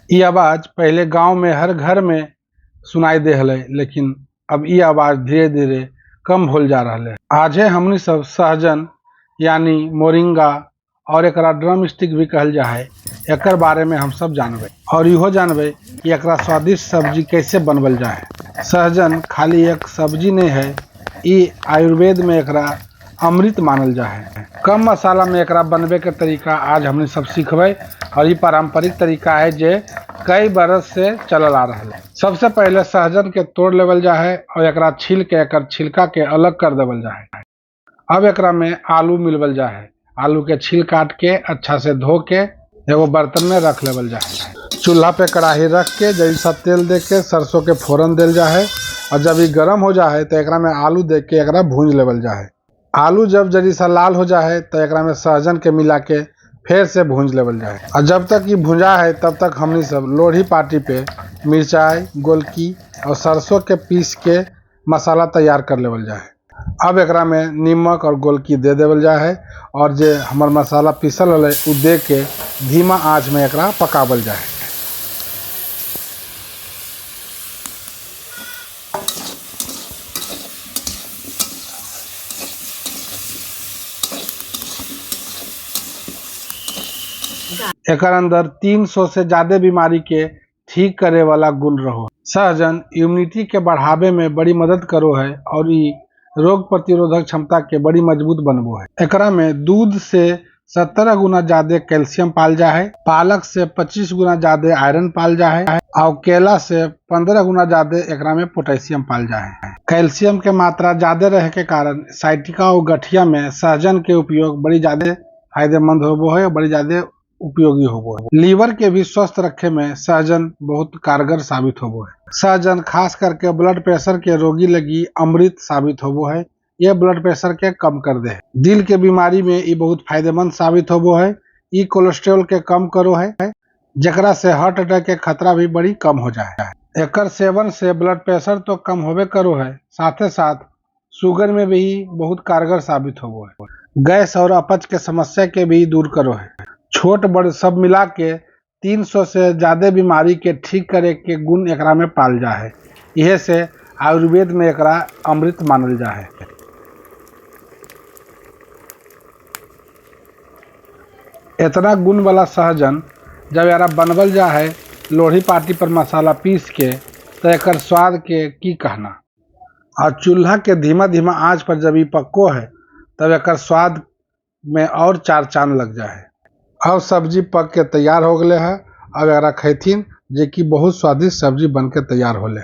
ये आवाज पहले गांव में हर घर में सुनाई दे हले, लेकिन अब ये आवाज धीरे धीरे कम होल जा रहा है। आज है हमनी सब सहजन यानी मोरिंगा और एकरा ड्रम स्टिक भी कहल जा है, एकर बारे में हम सब जानबे और इहो जानबे कि एकरा स्वादिष्ट सब्जी कैसे बनबल जा है। सहजन खाली एक सब्जी नहीं है, ये आयुर्वेद में एकरा अमृत मानल जा है। कम मसाला में एकरा बनबे के तरीका आज हमने सब सीखबे और ये पारंपरिक तरीका है जे कई बरस से चलल आ रहा है। सबसे पहले सहजन के तोड़ लेवल जा है और एकरा छील के एकर छिलका के अलग कर देवल जा है। अब एकरा में आलू मिलवल जा है। आलू के छील काट के अच्छा से धो के एगो बर्तन में रख लेवल जा है। चूल्हा पे कढ़ाई रख के जैसा तेल दे के सरसों के फोरन देल जा है और जब ये गर्म हो जा है तो एकरा में आलू दे के एकरा भूंज लेवल जा है। आलू जब जरी सा लाल हो जाए तो एकरा में सहजन के मिला के फिर से भूंज लेवल जाए और जब तक ये भुंजा है तब तक हमनी सब लोढ़ी पाटी पे मिर्चाई, गोलकी और सरसों के पीस के मसाला तैयार कर लेवल जाए। अब एकरा में नीमक और गोलकी दे देवल जाए और जे हमर मसाला पीसल है उ दे के धीमा आंच में एकरा पकावल जाए। एकर अंदर 300 से ज्यादा बीमारी के ठीक करे वाला गुण रहो। सहजन इम्यूनिटी के बढ़ावे में बड़ी मदद करो है और ये रोग प्रतिरोधक क्षमता के बड़ी मजबूत बनबो है। एकरा में दूध से 17 गुना ज्यादा कैल्शियम पाल जा है, पालक से 25 गुना ज्यादा आयरन पाल जा है और केला से 15 गुना ज्यादा एकरा में पोटेशियम पाल जा है। कैल्शियम के मात्रा ज्यादा रहे के कारण साइटिका और गठिया में सहजन के उपयोग बड़ी ज्यादा फायदेमंद होबो है और बड़ी ज्यादा उपयोगी होबो है। लीवर के भी स्वस्थ रखे में सहजन बहुत कारगर साबित होबो है। सहजन खास करके ब्लड प्रेशर के रोगी लगी अमृत साबित होबो है। ये ब्लड प्रेशर के कम कर दे है। दिल के बीमारी में ये बहुत फायदेमंद साबित होबो है। ये कोलेस्ट्रॉल के कम करो है, जेकरा से हार्ट अटैक के खतरा भी बड़ी कम हो जाए। एकर सेवन से ब्लड प्रेशर तो कम होबे करो है, साथे साथ शुगर में भी बहुत कारगर साबित होबो है। गैस और अपच के समस्या के भी दूर करो है। छोट बड़ सब मिला के 300 से ज्यादा बीमारी के ठीक करे के गुण एकरा में पाल जा है। यह से आयुर्वेद में एकरा अमृत मानल जा है। इतना गुण वाला सहजन जब यारा बनबल जा है लोढ़ी पाटी पर मसाला पीस के तो एकर स्वाद के की कहना। और चूल्हा के धीमा धीमा आंच पर जब ये पक्को है तब एकर स्वाद में और चार चांद लग जाए। अब सब्जी पक के तैयार हो गए है। अब एकरा खैथिन जे कि बहुत स्वादिष्ट सब्जी बन के तैयार होले।